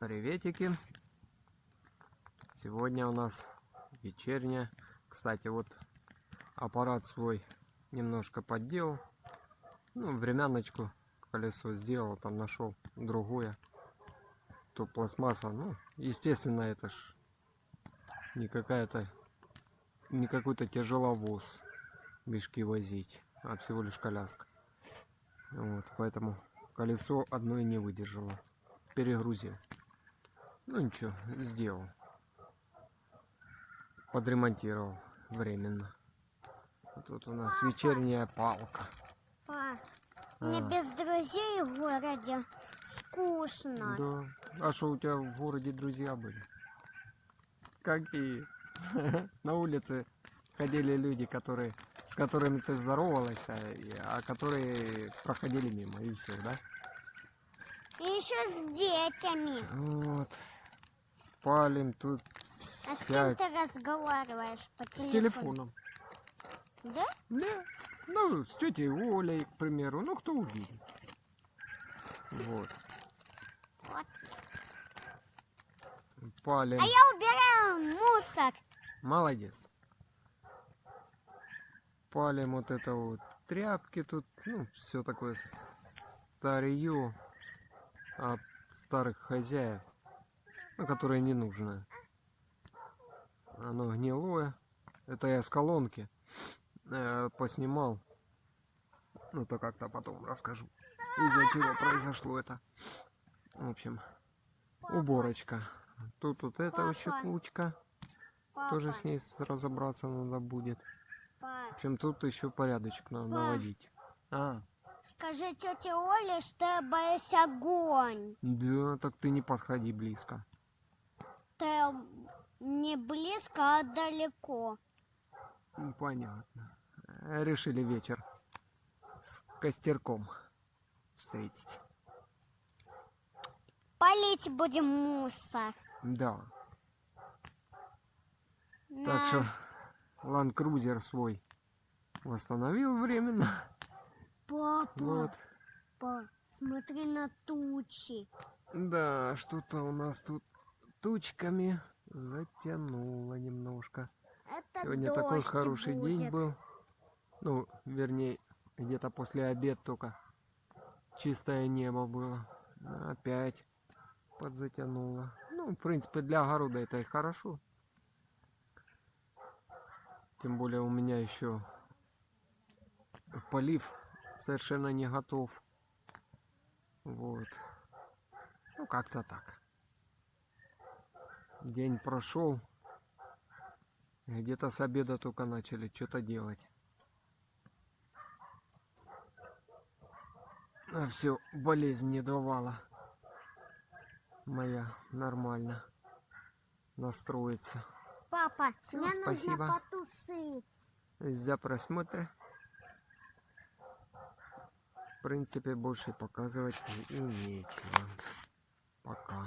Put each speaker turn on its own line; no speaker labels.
Приветики! Сегодня у нас вечерняя. Кстати, вот аппарат свой немножко подделал. Ну, времяночку, колесо сделал, там нашел другое. То пластмасса, ну, естественно, это ж не какой-то тяжеловоз мешки возить, а всего лишь коляска. Вот, поэтому колесо одно и не выдержало. Перегрузил. Ну ничего, сделал. Подремонтировал временно. Тут у нас вечерняя палка.
Мне без друзей в городе скучно.
Да. А что у тебя в городе друзья были? Какие? На улице ходили люди, с которыми ты здоровалась, а которые проходили мимо, и все, да?
И еще с детьми.
Вот. Палим тут.
А с кем ты разговариваешь по телефону?
С телефоном.
Да?
Да. Ну, с тетей Олей, к примеру. Ну, кто увидит. Вот. Палим.
А я убираю мусор.
Молодец. Палим вот это вот тряпки тут. Ну, все такое старье от старых хозяев, ну, которое не нужно. Оно гнилое. Это я с колонки поснимал. Ну, то как-то потом расскажу, из-за чего произошло это. В общем, уборочка. Тут вот это еще кучка. Тоже с ней разобраться надо будет. В общем, тут еще порядочек надо наводить.
Скажи тете Оле, что я боюсь огонь.
Да, так ты не подходи близко.
Ты не близко, а далеко.
Понятно. Решили вечер с костерком встретить.
Полить будем мусор.
Да. Так что Land Cruiser свой восстановил временно.
Папа,
Вот.
смотри на тучи.
Да, что-то у нас тут тучками затянуло немножко.
Это
Сегодня такой хороший
будет.
день был. Ну, вернее, где-то после обеда только чистое небо было. Опять подзатянуло. Ну, в принципе, для огорода это и хорошо. Тем более у меня еще полив совершенно не готов. Вот. Ну, как-то так. День прошел. Где-то с обеда только начали что-то делать. А все, болезнь не давала моя нормально настроиться.
Папа,
Всё,
мне
спасибо
нужно потушить.
за просмотр. В принципе, больше показывать и нечего. Пока.